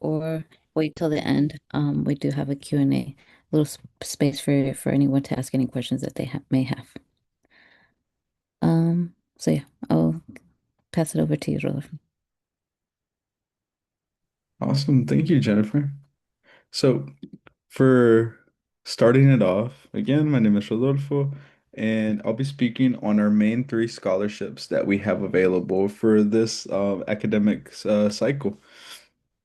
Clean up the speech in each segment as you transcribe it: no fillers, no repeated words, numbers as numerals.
or wait till the end. We do have a Q&A, little space for anyone to ask any questions that they ha may have. So yeah, I'll pass it over to you, Rodolfo. Awesome. Thank you, Jennifer. So, for starting it off, again, my name is Rodolfo, and I'll be speaking on our main three scholarships that we have available for this academic cycle.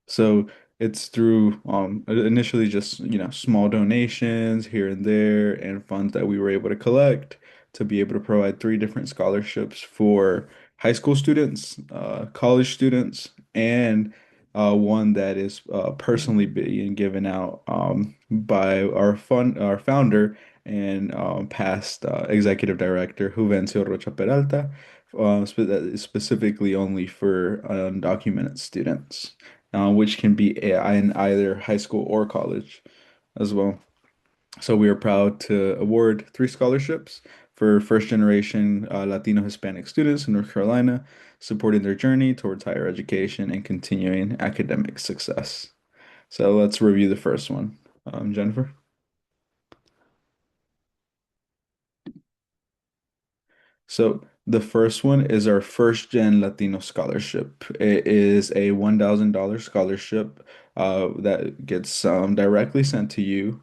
So it's through initially just small donations here and there and funds that we were able to collect to be able to provide three different scholarships for high school students, college students, and one that is personally being given out by our founder and past executive director Juvencio Rocha Peralta, specifically only for undocumented students, which can be in either high school or college as well. So we are proud to award three scholarships for first generation Latino Hispanic students in North Carolina, supporting their journey towards higher education and continuing academic success. So let's review the first one. Jennifer. So the first one is our first gen Latino scholarship. It is a $1,000 scholarship that gets directly sent to you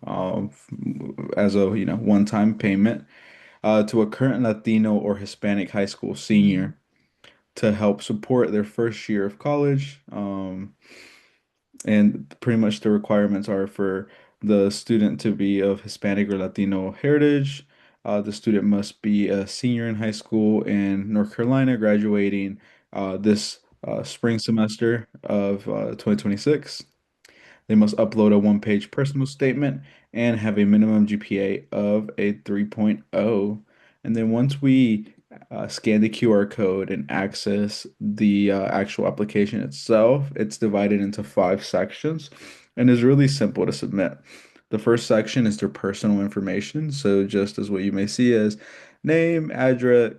as a one-time payment to a current Latino or Hispanic high school senior to help support their first year of college. And pretty much the requirements are for the student to be of Hispanic or Latino heritage. The student must be a senior in high school in North Carolina, graduating this spring semester of 2026. They must upload a one-page personal statement and have a minimum GPA of a 3.0. And then once we scan the QR code and access the actual application itself, it's divided into five sections and is really simple to submit. The first section is their personal information. So just as what you may see as name, phone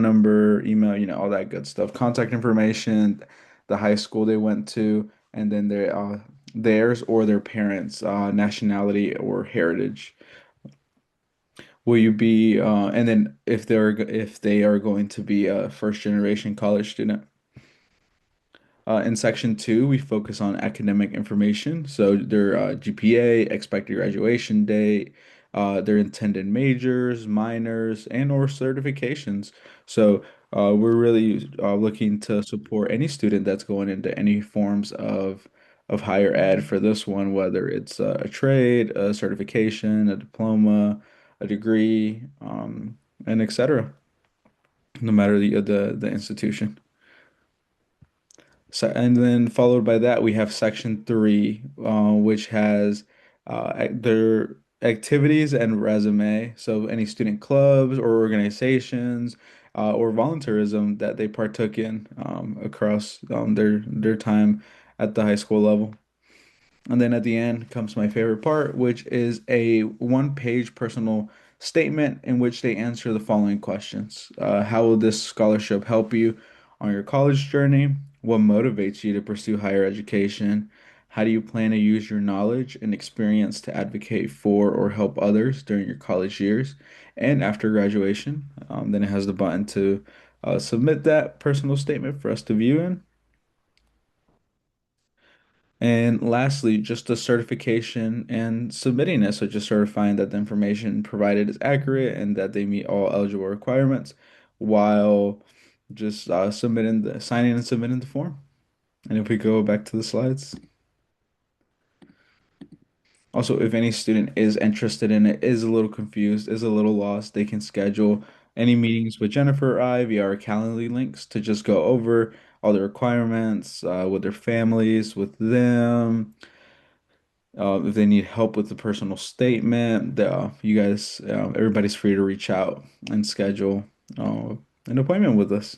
number, email, all that good stuff, contact information, the high school they went to, and then theirs or their parents' nationality or heritage. Will you be and then if they are going to be a first generation college student? In section two, we focus on academic information. So their GPA, expected graduation date, their intended majors, minors, and or certifications. So we're really looking to support any student that's going into any forms of higher ed for this one, whether it's a trade, a certification, a diploma, a degree, and etc. No matter the institution. So, and then followed by that, we have section three, which has their activities and resume. So, any student clubs or organizations or volunteerism that they partook in across their time at the high school level. And then at the end comes my favorite part, which is a one-page personal statement in which they answer the following questions. How will this scholarship help you on your college journey? What motivates you to pursue higher education? How do you plan to use your knowledge and experience to advocate for or help others during your college years and after graduation? Then it has the button to submit that personal statement for us to view in. And lastly, just the certification and submitting it. So just certifying that the information provided is accurate and that they meet all eligible requirements while just signing and submitting the form. And if we go back to the slides. Also, if any student is interested in it, is a little confused, is a little lost, they can schedule any meetings with Jennifer or I via our Calendly links to just go over all the requirements with their families, with them. If they need help with the personal statement, you guys, everybody's free to reach out and schedule uh, an appointment with us.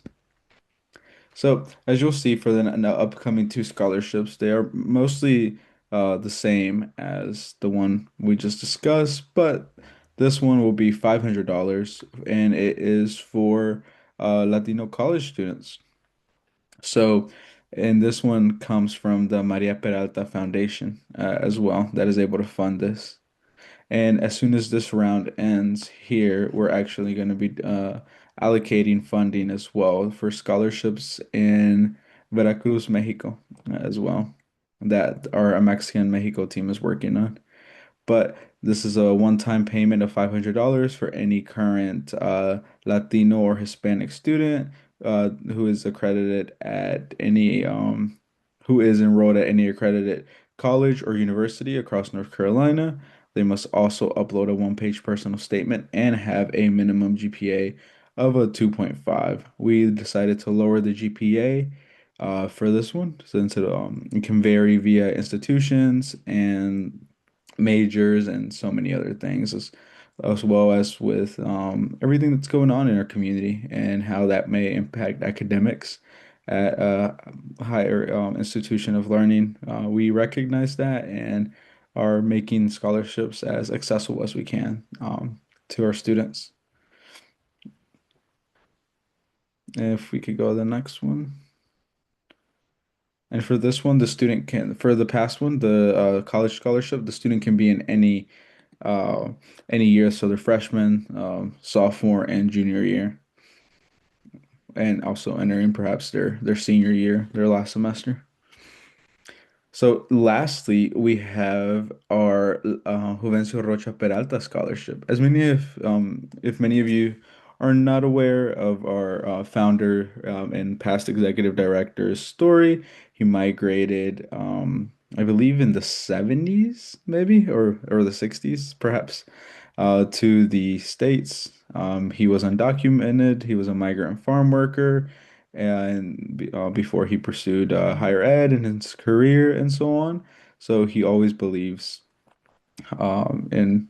So, as you'll see for the upcoming two scholarships, they are mostly the same as the one we just discussed, but this one will be $500 and it is for Latino college students. So And this one comes from the Maria Peralta Foundation as well, that is able to fund this. And as soon as this round ends here, we're actually going to be allocating funding as well for scholarships in Veracruz, Mexico, as well, that our Mexican Mexico team is working on. But this is a one-time payment of $500 for any current Latino or Hispanic student who is accredited at any who is enrolled at any accredited college or university across North Carolina. They must also upload a one-page personal statement and have a minimum GPA of a 2.5. We decided to lower the GPA for this one since it can vary via institutions and majors and so many other things as well as with everything that's going on in our community and how that may impact academics at a higher institution of learning. We recognize that and are making scholarships as accessible as we can to our students. If we could go to the next one. And for this one, the student can, for the past one, the college scholarship, the student can be in uh, any year, so their freshman, sophomore, and junior year, and also entering perhaps their senior year, their last semester. So lastly, we have our Juvencio Rocha Peralta Scholarship. If many of you are not aware of our founder and past executive director's story, he migrated, I believe, in the 70s, maybe, or the 60s, perhaps, to the States. He was undocumented. He was a migrant farm worker and before he pursued higher ed and his career and so on. So he always believes in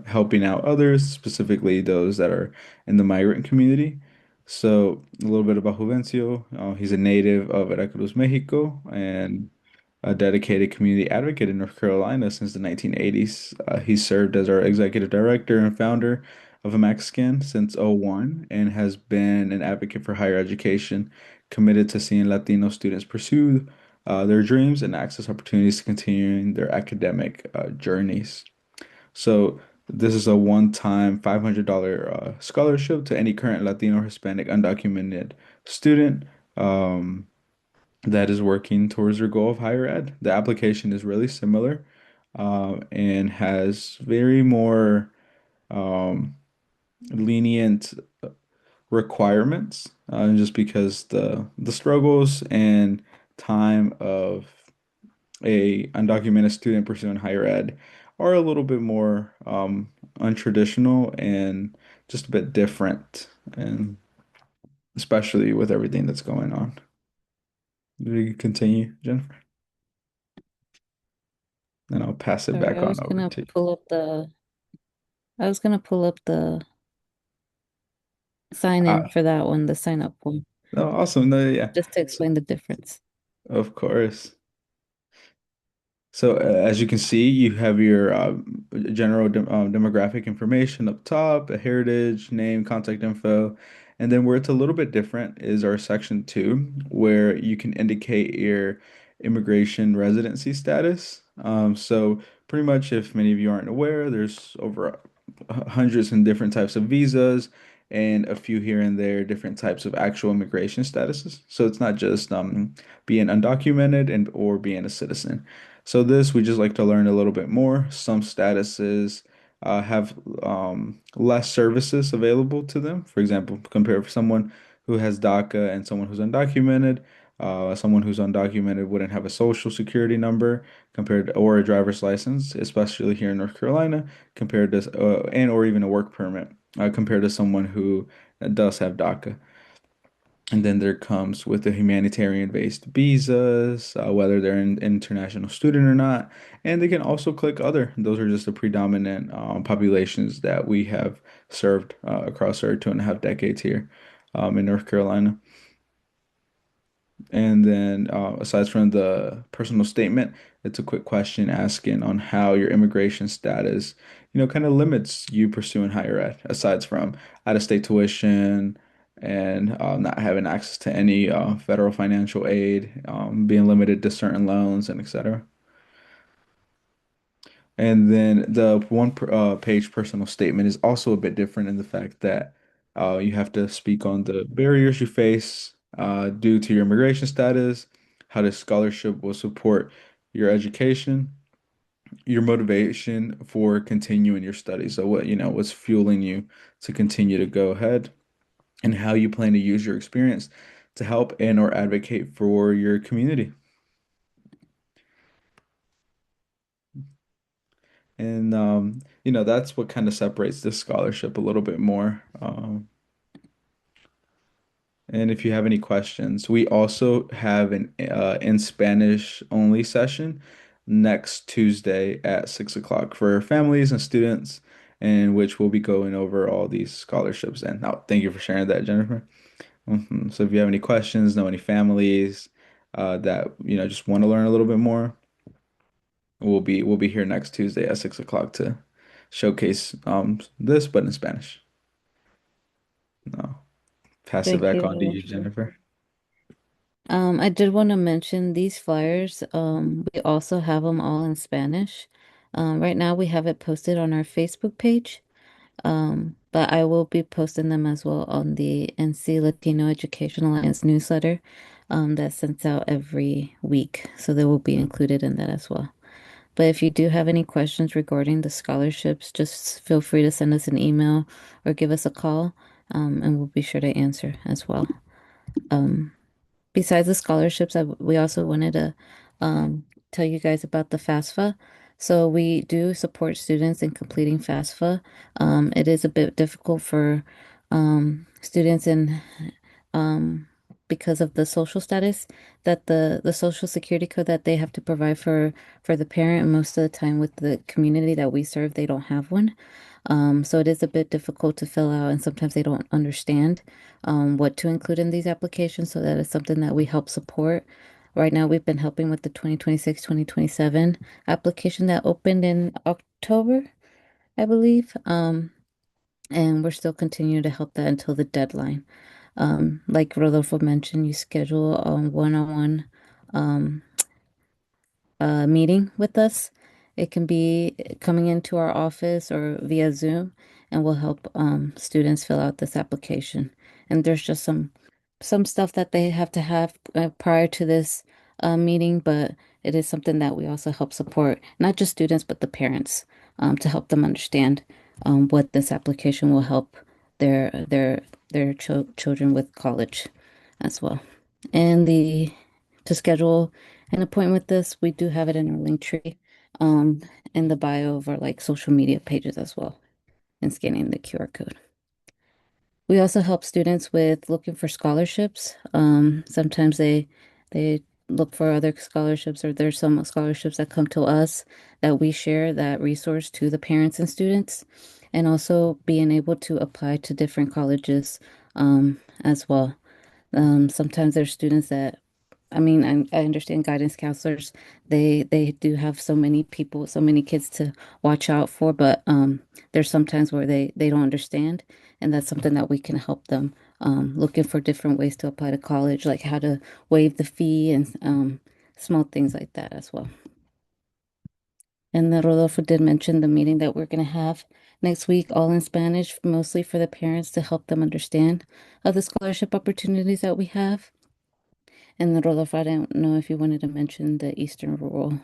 helping out others, specifically those that are in the migrant community. So a little bit about Juvencio. He's a native of Veracruz, Mexico, and a dedicated community advocate in North Carolina since the 1980s. He served as our executive director and founder of AMEXCAN since '01 and has been an advocate for higher education, committed to seeing Latino students pursue their dreams and access opportunities to continuing their academic journeys. So this is a one-time $500 scholarship to any current Latino or Hispanic undocumented student. That is working towards their goal of higher ed. The application is really similar and has very more um, lenient requirements just because the struggles and time of a undocumented student pursuing higher ed are a little bit more untraditional and just a bit different, and especially with everything that's going on. We continue, Jennifer, and I'll pass it Sorry, back on over to you. I was gonna pull up the sign in Ah, for that one, the sign up form, no, awesome. No, yeah. just to So, explain the difference. of course. So as you can see, you have your general demographic information up top, a heritage, name, contact info, and then where it's a little bit different is our section 2, where you can indicate your immigration residency status. So pretty much, if many of you aren't aware, there's over hundreds and different types of visas and a few here and there different types of actual immigration statuses. So it's not just being undocumented and or being a citizen. So this, we just like to learn a little bit more. Some statuses have less services available to them. For example, compare someone who has DACA and someone who's undocumented. Someone who's undocumented wouldn't have a social security number compared or a driver's license, especially here in North Carolina, compared to and or even a work permit compared to someone who does have DACA. And then there comes with the humanitarian-based visas, whether they're an international student or not. And they can also click other. Those are just the predominant populations that we have served across our 2.5 decades here in North Carolina. And then aside from the personal statement, it's a quick question asking on how your immigration status, kind of limits you pursuing higher ed, aside from out-of-state tuition and not having access to any federal financial aid, being limited to certain loans, and etc. And then the page personal statement is also a bit different in the fact that you have to speak on the barriers you face due to your immigration status, how the scholarship will support your education, your motivation for continuing your studies. So what's fueling you to continue to go ahead, and how you plan to use your experience to help and or advocate for your community. And that's what kind of separates this scholarship a little bit more. And if you have any questions, we also have an in Spanish only session next Tuesday at 6 o'clock for families and students, in which we'll be going over all these scholarships. And now, thank you for sharing that, Jennifer. So if you have any questions, know any families that just want to learn a little bit more, we'll be here next Tuesday at 6 o'clock to showcase this, but in Spanish. No, pass it Thank back you, on to you, Rodolfo. Jennifer. I did want to mention these flyers. We also have them all in Spanish. Right now we have it posted on our Facebook page. But I will be posting them as well on the NC Latino Education Alliance newsletter, that sends out every week. So they will be included in that as well. But if you do have any questions regarding the scholarships, just feel free to send us an email or give us a call, and we'll be sure to answer as well. Um, Besides the scholarships, we also wanted to tell you guys about the FAFSA. So we do support students in completing FAFSA. It is a bit difficult for students in um, because of the social status that the social security code that they have to provide for the parent. And most of the time with the community that we serve, they don't have one. So it is a bit difficult to fill out, and sometimes they don't understand what to include in these applications. So that is something that we help support. Right now, we've been helping with the 2026-2027 application that opened in October, I believe. And we're still continuing to help that until the deadline. Like Rodolfo mentioned, you schedule a one-on-one um, meeting with us. It can be coming into our office or via Zoom, and we'll help students fill out this application. And there's just some stuff that they have to have prior to this meeting, but it is something that we also help support, not just students, but the parents, to help them understand what this application will help their children with college as well. And the to schedule an appointment with this, we do have it in our link tree, um, in the bio of our like social media pages as well, and scanning the QR code. We also help students with looking for scholarships. Sometimes they look for other scholarships, or there's some scholarships that come to us that we share that resource to the parents and students, and also being able to apply to different colleges as well. Sometimes there's students that, I mean, I understand guidance counselors, they do have so many people, so many kids to watch out for, but there's sometimes where they don't understand, and that's something that we can help them looking for different ways to apply to college, like how to waive the fee and small things like that as well. And then Rodolfo did mention the meeting that we're going to have next week, all in Spanish, mostly for the parents to help them understand of the scholarship opportunities that we have. And then Rodolfo, I don't know if you wanted to mention the Eastern Rural.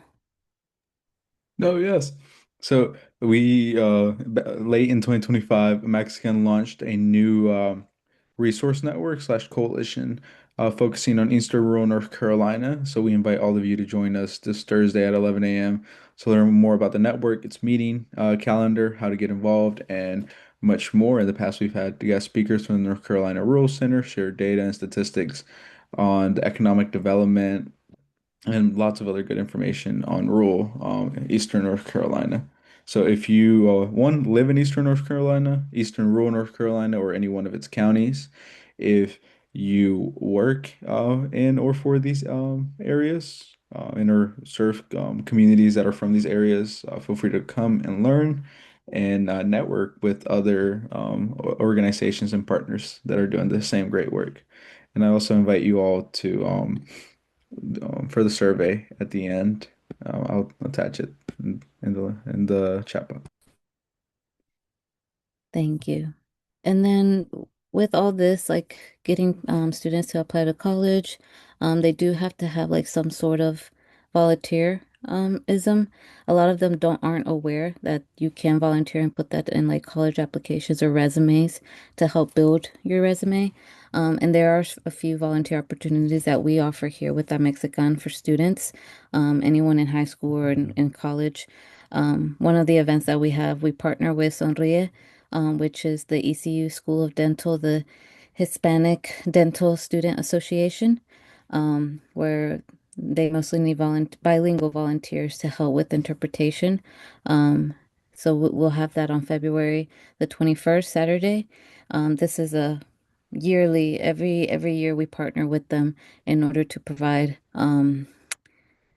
No, yes. So we late in 2025, Mexican launched a new resource network slash coalition focusing on Eastern rural North Carolina. So we invite all of you to join us this Thursday at 11 a.m. to learn more about the network, its meeting calendar, how to get involved, and much more. In the past, we've had guest speakers from the North Carolina Rural Center share data and statistics on the economic development and lots of other good information on rural Eastern North Carolina. So if you one live in Eastern North Carolina, Eastern rural North Carolina, or any one of its counties, if you work in or for these areas and or serve communities that are from these areas, feel free to come and learn. and network with other organizations and partners that are doing the same great work. And I also invite you all to for the survey at the end. I'll attach it in the chat box. Thank you. And then with all this, like getting students to apply to college, they do have to have like some sort of volunteer ism. A lot of them don't aren't aware that you can volunteer and put that in like college applications or resumes to help build your resume. And there are a few volunteer opportunities that we offer here with AMEXCAN for students, anyone in high school or in college. One of the events that we have, we partner with Sonríe, which is the ECU School of Dental, the Hispanic Dental Student Association, where they mostly need bilingual volunteers to help with interpretation. Um, so we'll have that on February the 21st, Saturday. This is a yearly, every year we partner with them in order to provide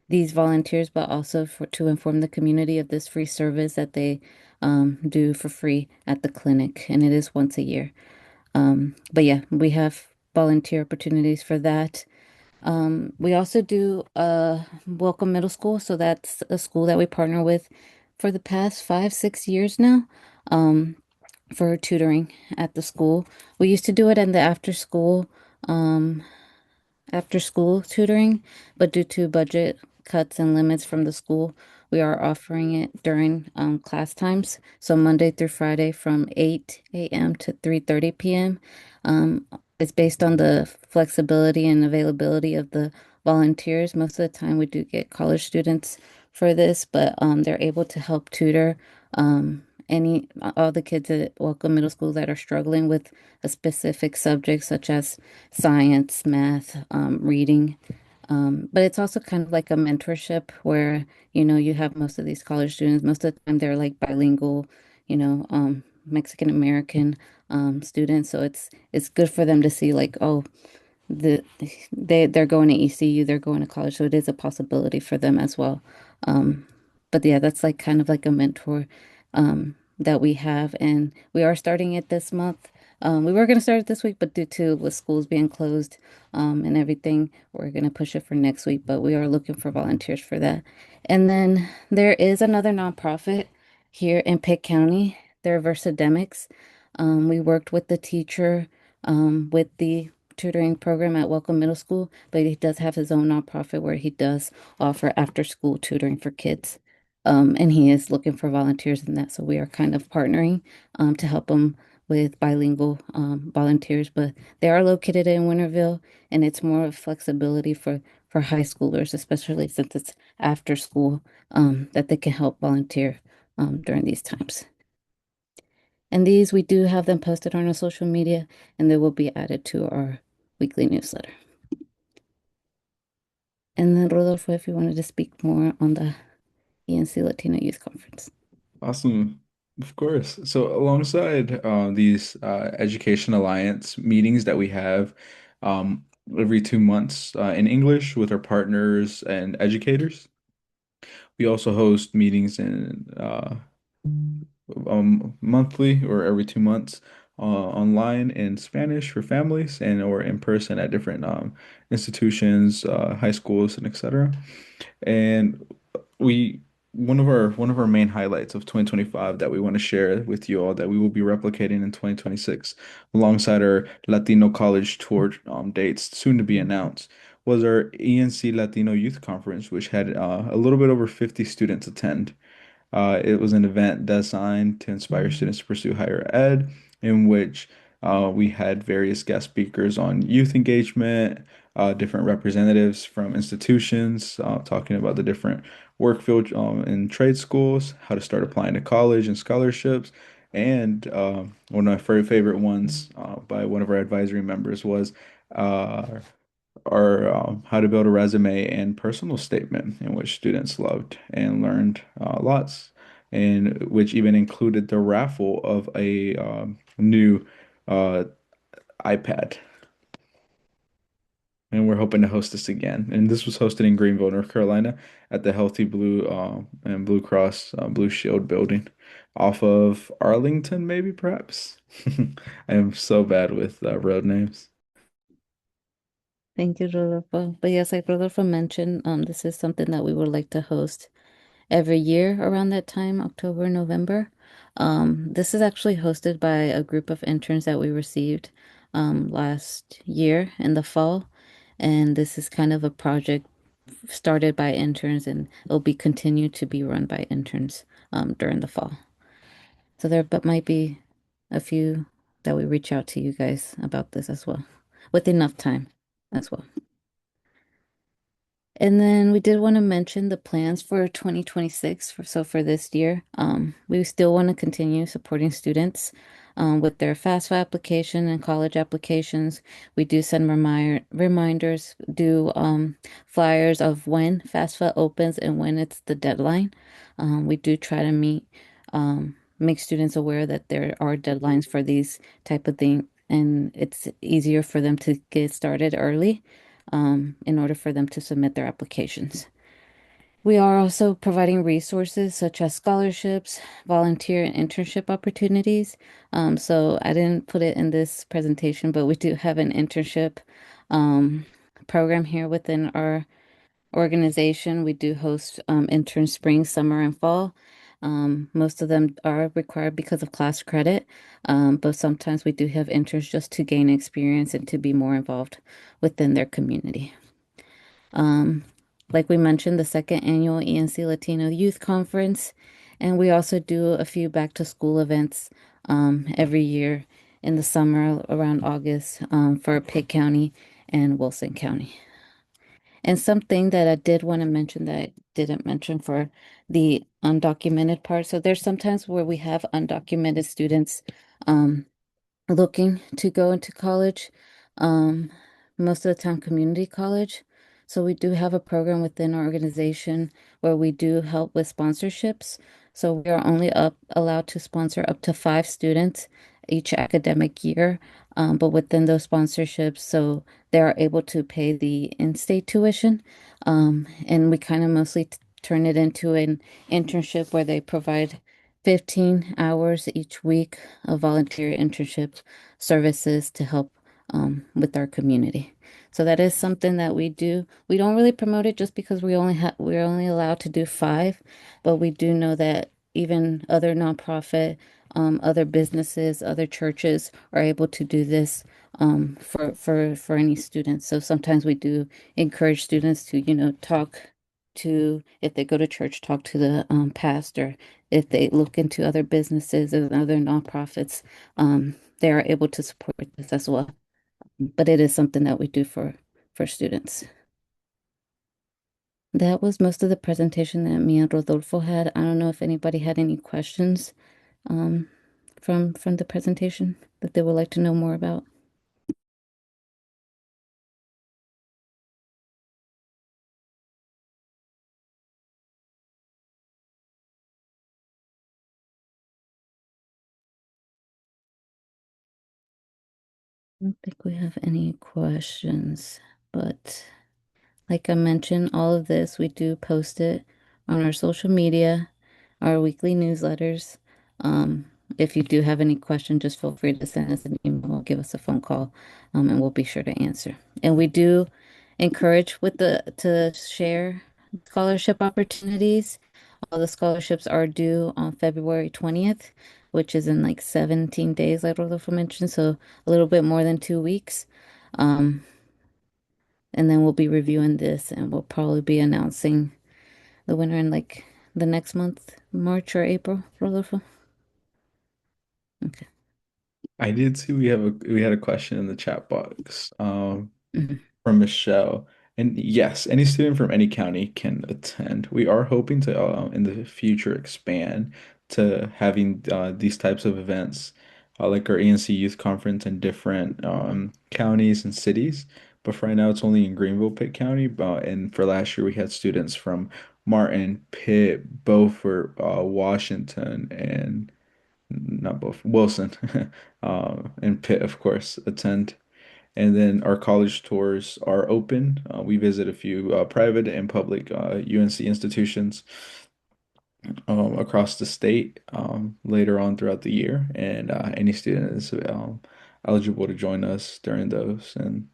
these volunteers, but also for to inform the community of this free service that they do for free at the clinic, and it is once a year. But yeah, we have volunteer opportunities for that. We also do Welcome Middle School, so that's a school that we partner with for the past 5, 6 years now. For tutoring at the school. We used to do it in the um, after school tutoring, but due to budget cuts and limits from the school, we are offering it during class times. So Monday through Friday from 8 a.m. to 3:30 p.m. Um, it's based on the flexibility and availability of the volunteers. Most of the time, we do get college students for this, but they're able to help tutor all the kids at Welcome Middle School that are struggling with a specific subject, such as science, math, reading. But it's also kind of like a mentorship where, you have most of these college students, most of the time they're like bilingual, Mexican American students. So it's good for them to see like, oh, the they're going to ECU, they're going to college, so it is a possibility for them as well. Um, but yeah, that's like kind of like a mentor that we have, and we are starting it this month. We were going to start it this week, but due to with schools being closed and everything, we're going to push it for next week. But we are looking for volunteers for that. And then there is another nonprofit here in Pitt County. They're Versademics. We worked with the teacher with the tutoring program at Welcome Middle School, but he does have his own nonprofit where he does offer after school tutoring for kids. And he is looking for volunteers in that. So we are kind of partnering to help him with bilingual volunteers, but they are located in Winterville, and it's more of flexibility for high schoolers, especially since it's after school, that they can help volunteer during these times. And these, we do have them posted on our social media, and they will be added to our weekly newsletter. And then, Rodolfo, if you wanted to speak more on the ENC Latino Youth Conference. Awesome. Of course. So alongside these Education Alliance meetings that we have every 2 months in English with our partners and educators, we also host meetings in monthly or every 2 months online in Spanish for families and or in person at different institutions, high schools, and etc. And we one of our main highlights of 2025 that we want to share with you all that we will be replicating in 2026 alongside our Latino College Tour dates soon to be announced was our ENC Latino Youth Conference, which had a little bit over 50 students attend. It was an event designed to inspire students to pursue higher ed, in which we had various guest speakers on youth engagement, different representatives from institutions talking about the different work field in trade schools, how to start applying to college and scholarships. And one of my very favorite ones by one of our advisory members was uh, our how to build a resume and personal statement, in which students loved and learned lots, and which even included the raffle of a new uh, iPad. And we're hoping to host this again. And this was hosted in Greenville, North Carolina, at the Healthy Blue and Blue Cross Blue Shield building. off of Arlington, maybe perhaps. I am so bad with road names. Thank you, Rodolfo. But yes, like Rodolfo mentioned, this is something that we would like to host every year around that time, October, November. This is actually hosted by a group of interns that we received last year in the fall. And this is kind of a project started by interns and it'll be continued to be run by interns during the fall. So there but might be a few that we reach out to you guys about this as well, with enough time as well. And then we did want to mention the plans for 2026 for this year. We still want to continue supporting students with their FAFSA application and college applications. We do send reminders, do flyers of when FAFSA opens and when it's the deadline. We do try to make students aware that there are deadlines for these type of things, and it's easier for them to get started early in order for them to submit their applications. We are also providing resources such as scholarships, volunteer and internship opportunities. So I didn't put it in this presentation, but we do have an internship um, program here within our organization. We do host intern spring, summer, and fall. Most of them are required because of class credit, but sometimes we do have interns just to gain experience and to be more involved within their community. Um, like we mentioned, the second annual ENC Latino Youth Conference, and we also do a few back to school events every year in the summer around August for Pitt County and Wilson County. And something that I did want to mention that I didn't mention for the undocumented part. So there's sometimes where we have undocumented students um, looking to go into college, um, most of the time community college. So we do have a program within our organization where we do help with sponsorships. So we are only allowed to sponsor up to 5 students each academic year. But within those sponsorships, so they are able to pay the in-state tuition. And we kind of mostly turn it into an internship where they provide 15 hours each week of volunteer internship services to help with our community. So that is something that we do. We don't really promote it just because we're only allowed to do 5, but we do know that even other nonprofit, other businesses, other churches are able to do this for any students. So sometimes we do encourage students to, talk to, if they go to church, talk to the pastor. If they look into other businesses and other nonprofits, they are able to support this as well. But it is something that we do for students. That was most of the presentation that me and Rodolfo had. I don't know if anybody had any questions um, from the presentation that they would like to know more about. I don't think we have any questions, but like I mentioned, all of this, we do post it on our social media, our weekly newsletters. Um, if you do have any questions, just feel free to send us an email or give us a phone call, and we'll be sure to answer. And we do encourage to share scholarship opportunities. All the scholarships are due on February 20th, which is in like 17 days, like Rodolfo mentioned, so a little bit more than 2 weeks. Um, and then we'll be reviewing this and we'll probably be announcing the winner in like the next month, March or April, Rodolfo. Okay. I did see we had a question in the chat box Mhm. from Michelle. And yes, any student from any county can attend. We are hoping to in the future expand to having these types of events like our ENC Youth Conference in different counties and cities. But for right now, it's only in Greenville, Pitt County. And for last year, we had students from Martin, Pitt, Beaufort, Washington, and not both, Wilson, and Pitt, of course, attend. And then our college tours are open. We visit a few private and public UNC institutions. across the state later on throughout the year, and any student is eligible to join us during those. And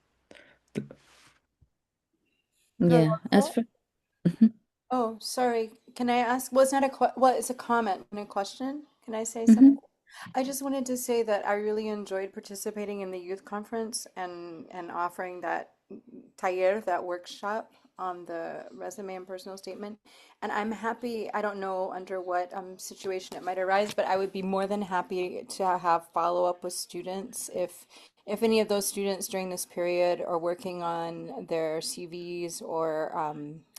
Yeah, as Rodolfo? for Mhm. Oh, sorry. Can I ask? Well, it's not a well, it's a comment and a question. Can I say something? Mhm. I just wanted to say that I really enjoyed participating in the youth conference and offering that taller, that workshop on the resume and personal statement. And I'm happy, I don't know under what situation it might arise, but I would be more than happy to have follow up with students if any of those students during this period are working on their CVs or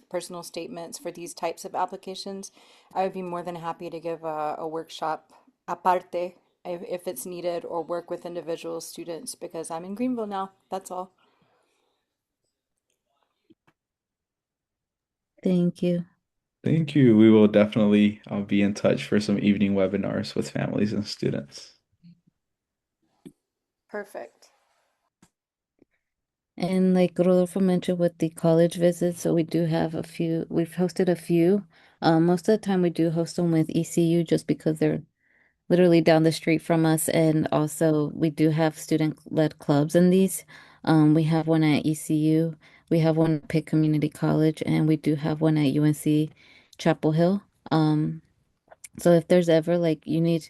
personal statements for these types of applications. I would be more than happy to give a workshop aparte if it's needed or work with individual students because I'm in Greenville now. That's all. Thank you. thank you. We will definitely be in touch for some evening webinars with families and students. Perfect. And like Rodolfo mentioned with the college visits, so we do have a few, we've hosted a few. Most of the time we do host them with ECU just because they're literally down the street from us. And also we do have student-led clubs in these. We have one at ECU, we have one at Pitt Community College, and we do have one at UNC Chapel Hill. So if there's ever like you need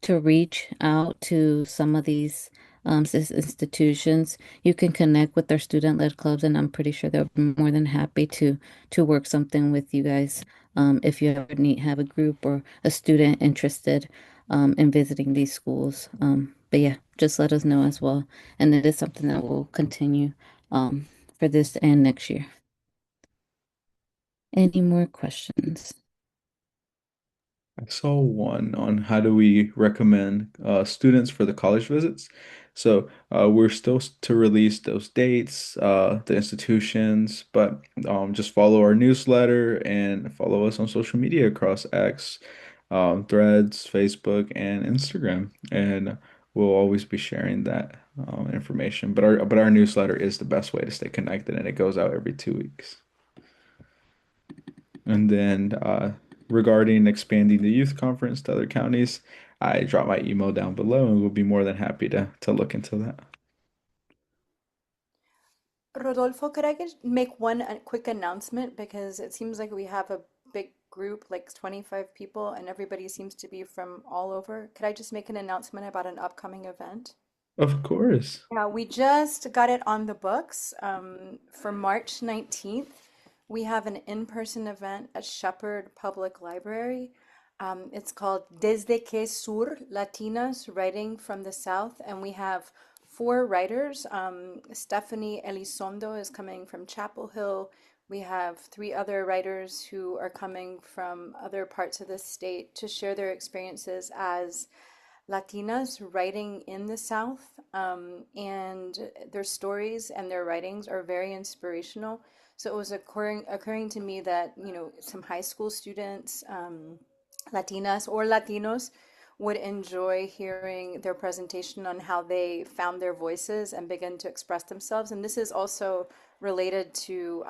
to reach out to some of these institutions, you can connect with their student-led clubs, and I'm pretty sure they'll be more than happy to work something with you guys. If you ever need have a group or a student interested in visiting these schools. But yeah, just let us know as well. And it is something that will continue for this and next year. Any more questions? I saw one on how do we recommend students for the college visits. So we're still to release those dates, the institutions, but just follow our newsletter and follow us on social media across X, Threads, Facebook, and Instagram. And we'll always be sharing that information. But our newsletter is the best way to stay connected, and it goes out every 2 weeks. And then regarding expanding the youth conference to other counties, I drop my email down below and we'll be more than happy to look into that. Rodolfo, could I just make one quick announcement because it seems like we have a big group, like 25 people, and everybody seems to be from all over. Could I just make an announcement about an upcoming event? Of course. Yeah, we just got it on the books for March 19th. We have an in-person event at Shepherd Public Library. It's called Desde que Sur, Latinas Writing from the South, and we have four writers. Stephanie Elizondo is coming from Chapel Hill. We have three other writers who are coming from other parts of the state to share their experiences as Latinas writing in the South, and their stories and their writings are very inspirational. So it was occurring to me that, some high school students, Latinas or Latinos, would enjoy hearing their presentation on how they found their voices and begin to express themselves. And this is also related to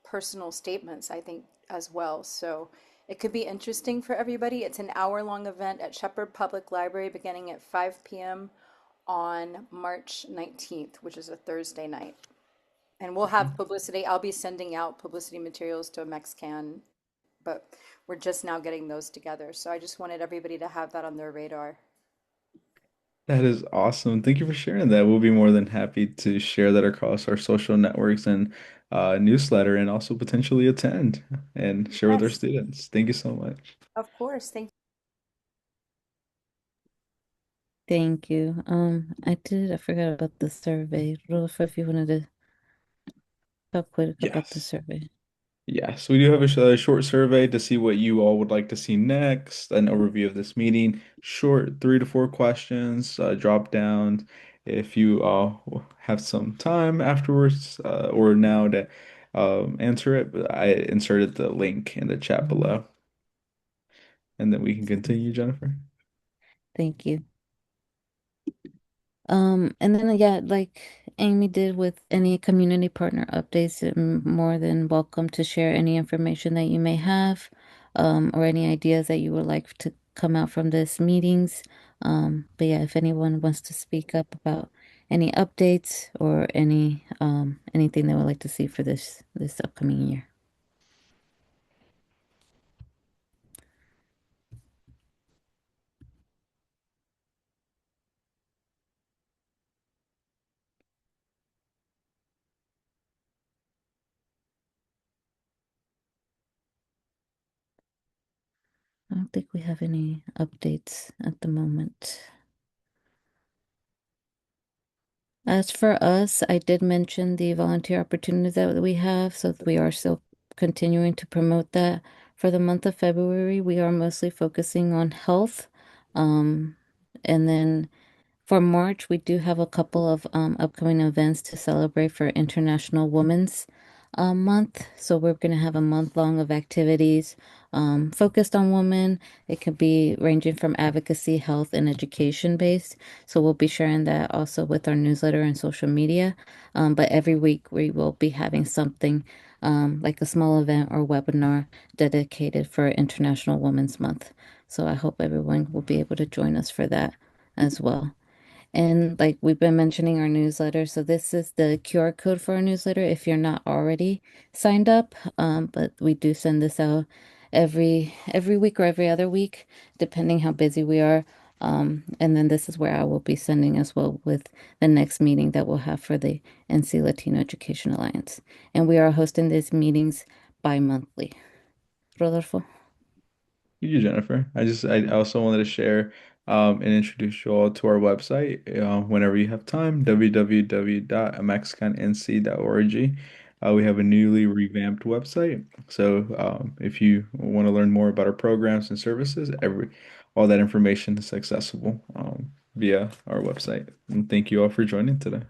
personal statements, I think, as well. So it could be interesting for everybody. It's an hour-long event at Shepherd Public Library beginning at 5 p.m. on March 19th, which is a Thursday night. And we'll have publicity. I'll be sending out publicity materials to AMEXCAN, but we're just now getting those together. So I just wanted everybody to have that on their radar. That is awesome. Thank you for sharing that. We'll be more than happy to share that across our social networks and newsletter and also potentially attend and share with our Yes, students. Thank you so much. of course. Thank Thank you. I forgot about the survey. Rodolfo, if you wanted to talk quick about the Yes. survey. Yes, we do have a short survey to see what you all would like to see next, an overview of this meeting, short 3 to 4 questions, drop down if you have some time afterwards or now to answer it. But I inserted the link in the chat below, and then we can continue, Jennifer. Thank you. And then yeah, like Amy did with any community partner updates, you're more than welcome to share any information that you may have, or any ideas that you would like to come out from this meetings. But yeah, if anyone wants to speak up about any updates or anything they would like to see for this upcoming year. I don't think we have any updates at the moment. As for us, I did mention the volunteer opportunities that we have, so we are still continuing to promote that. For the month of February, we are mostly focusing on health. Um, and then for March, we do have a couple of upcoming events to celebrate for International Women's Month. So we're going to have a month long of activities focused on women. It could be ranging from advocacy, health, and education based. So we'll be sharing that also with our newsletter and social media. But every week we will be having something like a small event or webinar dedicated for International Women's Month. So I hope everyone will be able to join us for that as well. And like we've been mentioning our newsletter, so this is the QR code for our newsletter if you're not already signed up. But we do send this out every week or every other week, depending how busy we are. And then this is where I will be sending as well with the next meeting that we'll have for the NC Latino Education Alliance. And we are hosting these meetings bi-monthly. Rodolfo? Thank you, Jennifer. I also wanted to share and introduce you all to our website whenever you have time, www.amexcannc.org. We have a newly revamped website. So if you want to learn more about our programs and services, all that information is accessible via our website. And thank you all for joining today.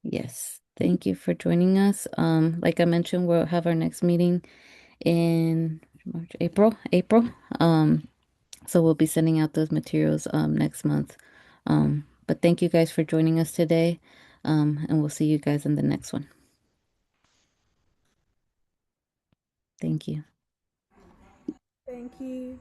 Yes. Thank you for joining us. Like I mentioned, we'll have our next meeting in March, April. So we'll be sending out those materials next month. But thank you guys for joining us today. And we'll see you guys in the next one. Thank you. Thank you.